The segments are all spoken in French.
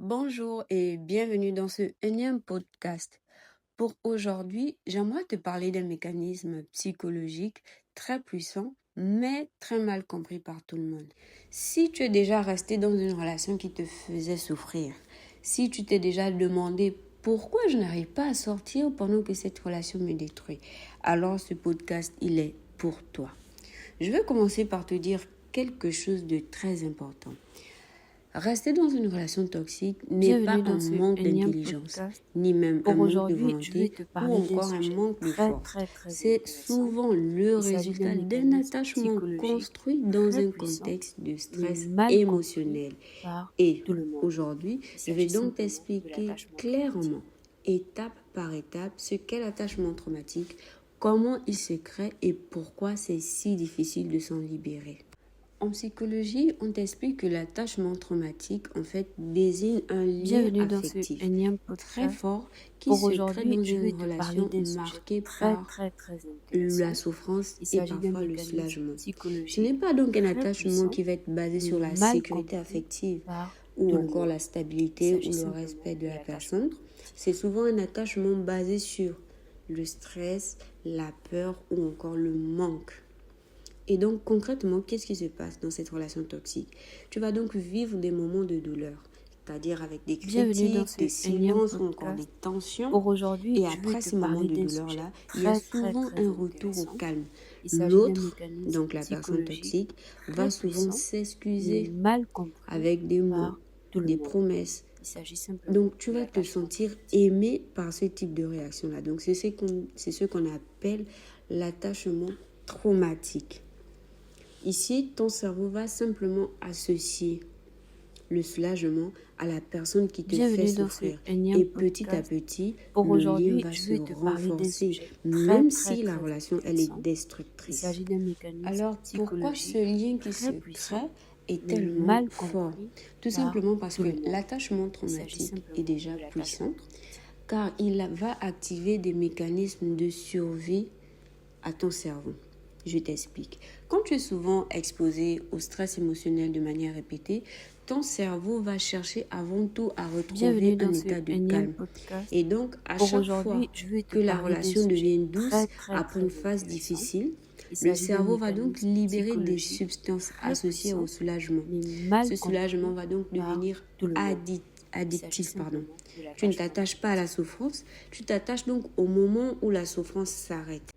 Bonjour et bienvenue dans ce énième podcast. Pour aujourd'hui, j'aimerais te parler d'un mécanisme psychologique très puissant, mais très mal compris par tout le monde. Si tu es déjà resté dans une relation qui te faisait souffrir, si tu t'es déjà demandé pourquoi je n'arrive pas à sortir pendant que cette relation me détruit, alors ce podcast, il est pour toi. Je vais commencer par te dire quelque chose de très important. Rester dans une relation toxique n'est pas Bienvenue un dans ce manque énième d'intelligence, podcast. ni même un Pour manque de aujourd'hui, je vais volonté te ou parler d'un encore un sujet manque de très, force. très, très C'est intéressant. souvent le Il s'agit d'un résultat d'un mécanisme attachement psychologique construit dans très un puissant, contexte de mais stress mal compris émotionnel. par Et tout le monde. aujourd'hui, Il je vais s'agit donc simplement de t'expliquer l'attachement traumatique. clairement, étape par étape, ce qu'est l'attachement traumatique, comment il se crée et pourquoi c'est si difficile de s'en libérer. En psychologie, on t'explique que l'attachement traumatique, en fait, désigne un lien Bienvenue dans ce affectif énième très podcast. fort qui Pour se crée aujourd'hui, dans je vais une te parler relation d'un sujet marquée très, par très, très la intéressant. souffrance Il et s'agit d'un parfois le mécanisme soulagement. Ce n'est psychologique pas donc un très attachement puissant, qui va être basé mais sur la mal sécurité compris affective par ou tout le encore monde. la Il stabilité ou s'agit le simplement respect de de la l'attachement personne. traumatique. C'est souvent un attachement basé sur le stress, la peur ou encore le manque. Et donc concrètement, qu'est-ce qui se passe dans cette relation toxique? Tu vas donc vivre des moments de douleur, c'est-à-dire avec des Bienvenue dans critiques, ce des énième silences ou encore des podcast. tensions. Pour aujourd'hui, Et je vais après te ces moments parler de d'un sujet douleur-là, il y a très, très, souvent très un retour au intéressant. calme. Il s'agit d'un L'autre, mécanisme donc la personne psychologique toxique, va très souvent puissant, mais s'excuser mal compris avec des mots, par tout le des monde. promesses. Il s'agit simplement Donc tu de vas te l'attachement sentir traumatique. aimé par ce type de réaction-là. Donc c'est ce qu'on appelle l'attachement traumatique. Ici, ton cerveau va simplement associer le soulagement à la personne qui te fait Bienvenue dans ce souffrir. énième Et petit à podcast. petit, Pour le lien aujourd'hui, va je se vais te parler d'un renforcer, sujet très, même très, si la très relation, elle est intéressant. Il destructrice. s'agit d'un mécanisme Alors, pourquoi ce psychologique lien qui se très puissant, crée est mais tellement mal fort? compris Tout par simplement parce tout que le monde. l'attachement Il s'agit traumatique est simplement déjà de l'attachement puissant, traumatique. car il va activer des mécanismes de survie à ton cerveau. Je t'explique. Quand tu es souvent exposé au stress émotionnel de manière répétée, ton cerveau va chercher avant tout à retrouver Bienvenue un dans ce état de énième calme. podcast. Et donc, à Pour chaque fois aujourd'hui, je vais te que la parler d'un relation sujet devient douce très, très, après très une phase intéressant. difficile, Il le s'agit d'un cerveau va donc mécanisme libérer des psychologique substances très associées au puissant, soulagement. mais mal Ce soulagement compris va donc par devenir tout le monde. Il s'agit addictif. simplement de Tu ne l'attachement t'attaches pas à la traumatique. souffrance, tu t'attaches donc au moment où la souffrance s'arrête.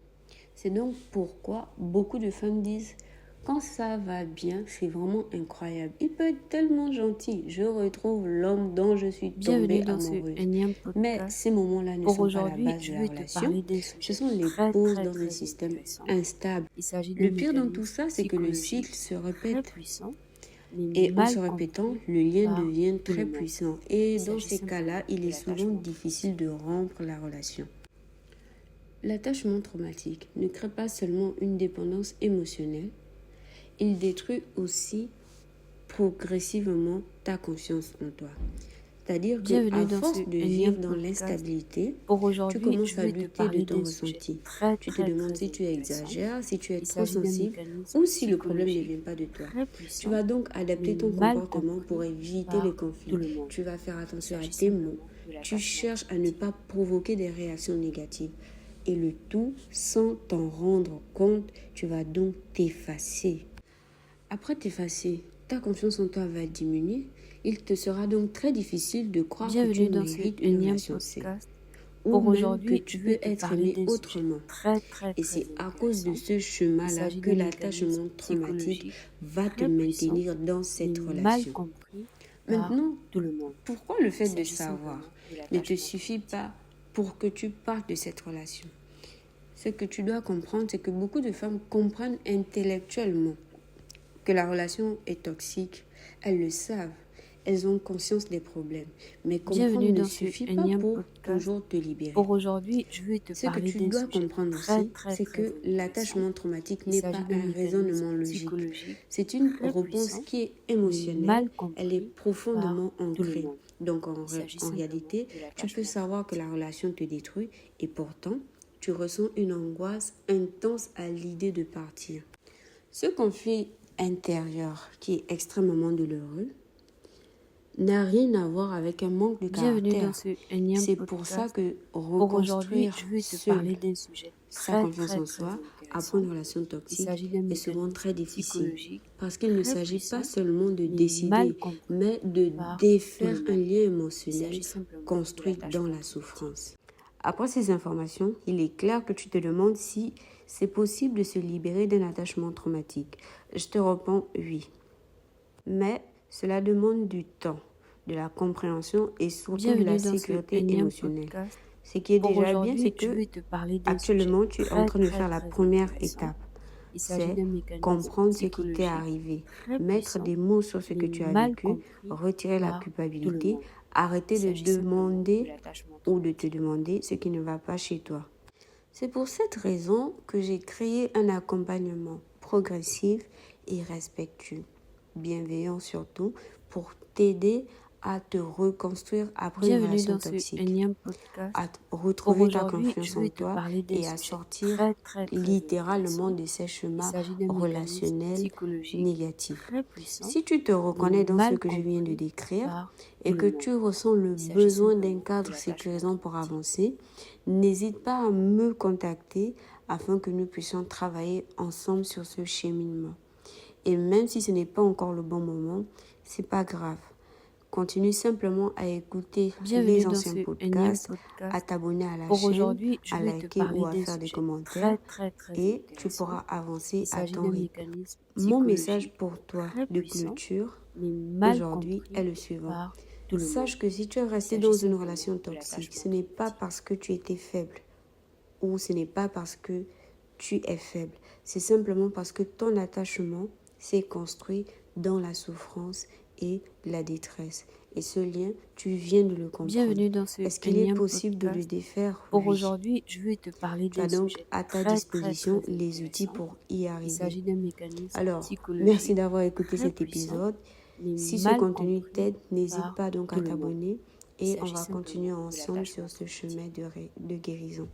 C'est donc pourquoi beaucoup de femmes disent quand ça va bien, c'est vraiment incroyable. Il peut être tellement gentil. Je retrouve l'homme dont je suis tombée Bienvenue dans ce amoureuse. énième Mais podcast. ces moments-là ne Pour sont pas la aujourd'hui, base de je la vais te relation. parler d'un Ce sujet sont les très, pauses très, dans un très système intéressant. instable. Il s'agit d'un Le pire dans tout mécanisme ça, c'est que le psychologique cycle se très répète. puissant, mais Et en se mal répétant, compris le lien par devient tout le très monde. puissant. Et Il dans s'agit ces cas-là, simplement il de est souvent l'attachement difficile traumatique. de rompre la relation. L'attachement traumatique ne crée pas seulement une dépendance émotionnelle, il détruit aussi progressivement ta confiance en toi. C'est-à-dire qu'à Bienvenue dans force ce de énième vivre dans podcast. l'instabilité, Pour tu aujourd'hui, commences je à vais te douter de parler ton d'un sujet ressenti. très, Tu te très, demandes très si tu intéressant. exagères, si tu es Il trop s'agit d'un sensible mécanisme ou si le problème ne psychologique vient pas de toi. très Tu puissant, vas donc adapter mais ton mal comportement pour compris éviter les par conflits. tout le monde. Tu vas faire Il attention à s'agit tes mots. simplement de Tu l'attachement cherches à ne traumatique. pas provoquer des réactions négatives. Et le tout sans t'en rendre compte, tu vas donc t'effacer. Après t'effacer, ta confiance en toi va diminuer. Il te sera donc très difficile de croire que tu Bienvenue dans ce mérites une énième relation saine. podcast. Ou Pour même que aujourd'hui, tu je peux vais te être parler aimé d'un sujet autrement. très, très, Et très c'est à cause de intéressant. ce Il chemin-là s'agit que d'un mécanisme l'attachement traumatique psychologique va te très puissant, maintenir dans mais cette mal relation. compris par Maintenant, tout le monde. pourquoi le Il fait de s'agit savoir simplement de ne te l'attachement suffit traumatique. pas pour que tu partes de cette relation? Ce que tu dois comprendre, c'est que beaucoup de femmes comprennent intellectuellement que la relation est toxique. Elles le savent. Elles ont conscience des problèmes. Mais comprendre Bienvenue ne dans ce suffit pas énième pour podcast. toujours te libérer. Pour aujourd'hui, je vais te Ce que parler tu d'un dois sujet comprendre très, aussi, très, c'est très que intéressant. l'attachement traumatique Il n'est s'agit pas d'un un raisonnement mécanisme logique. psychologique C'est une très réponse puissant, qui est mais émotionnelle. mal Elle est compris profondément par tout le ancrée. monde. Donc Il s'agit en simplement réalité, de tu l'attachement peux savoir que la traumatique. relation te détruit et pourtant, tu ressens une angoisse intense à l'idée de partir. Ce conflit intérieur qui est extrêmement douloureux n'a rien à voir avec un manque de Bienvenue dans caractère. ce énième C'est pour ça podcast. que Pour aujourd'hui, reconstruire je vais te seul parler d'un sujet sa très, confiance très, en très soi après intéressant. une relation Il toxique s'agit d'un est souvent mécanisme très difficile psychologique parce qu'il ne très s'agit pas puissant, seulement de mais mal décider, compris mais de par tout le défaire un monde. lien Il émotionnel s'agit simplement de construit dans l'attachement la toxique. souffrance. Après ces informations, il est clair que tu te demandes si c'est possible de se libérer d'un attachement traumatique. Je te réponds oui. Mais cela demande du temps, de la compréhension et surtout de la Bienvenue dans ce sécurité énième émotionnelle. podcast. Ce qui est Pour déjà bien, c'est aujourd'hui, je que vais te parler d'un sujet actuellement, tu es en très, train de très, faire la très première intéressant. étape. Il s'agit C'est d'un mécanisme comprendre ce qui t'est psychologique arrivé, très mettre puissant, des mots sur ce mais que tu as mal vécu, compris retirer la par tout le culpabilité, monde. arrêter Il de s'agit simplement de demander l'attachement ou de te traumatique. demander ce qui ne va pas chez toi. C'est pour cette raison que j'ai créé un accompagnement progressif et respectueux, bienveillant surtout, pour t'aider à te reconstruire après une Bienvenue relation dans ce toxique, énième podcast. à Pour retrouver ta aujourd'hui, je confiance en vais te toi parler d'un et à sujet sortir très, très, très littéralement intéressant. de ces Il chemins s'agit d'un mécanisme relationnels psychologique négatifs. très puissant, Si tu te mais reconnais dans ce mal que je viens de compris décrire par et tout le que monde. tu ressens le Il s'agit besoin d'un simplement de cadre l'attachement sécurisant pour traumatique. avancer, n'hésite pas à me contacter afin que nous puissions travailler ensemble sur ce cheminement. Et même si ce n'est pas encore le bon moment, c'est pas grave. Continue simplement à écouter Bienvenue les dans anciens ce énième podcasts, à podcast. t'abonner à la Pour chaîne, aujourd'hui, je à vais te liker ou parler à d'un faire des sujet commentaires très, très, très et tu intéressant. pourras avancer Il à s'agit ton d'un rythme. mécanisme Mon message psychologique pour toi très de puissant, clôture mais mal aujourd'hui est compris le suivant. par tout le monde. Sache que si tu es Il resté s'agit dans une simplement relation de toxique, ce l'attachement n'est pas traumatique. parce que tu étais faible ou ce n'est pas parce que tu es faible. C'est simplement parce que ton attachement s'est construit dans la souffrance et la détresse. Et ce lien, tu viens de le comprendre. Bienvenue dans ce Est-ce qu'il est énième possible de le podcast. défaire? Pour Oui. aujourd'hui, je vais te parler Tu as d'un donc sujet à ta très, très, disposition très les outils intéressant. pour y Il arriver. s'agit d'un mécanisme Alors, merci psychologique d'avoir écouté très cet puissant, épisode. mais Si ce mal contenu compris t'aide, n'hésite par pas donc tout à le monde. t'abonner Il et on s'agit va simplement continuer de ensemble l'attachement sur ce traumatique. chemin de guérison.